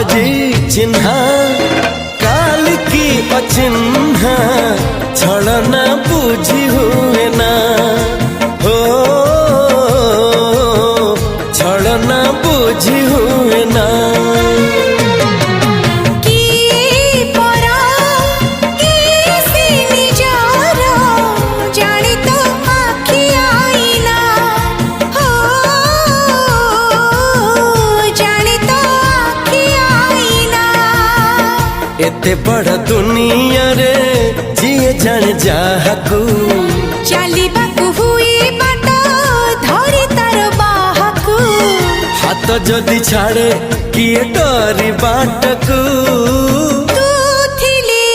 आजी चिन्हा काल की अचिन्हा छलना बुझी हुए ना हो छलना बुझी हुए ना एते बड़ दुनिया रे जिए जान जाहकू चलिबाकू हुई बाट धरी तार बाहकू हाथ जदि छाड़े किए डरी बाटकू तू थिली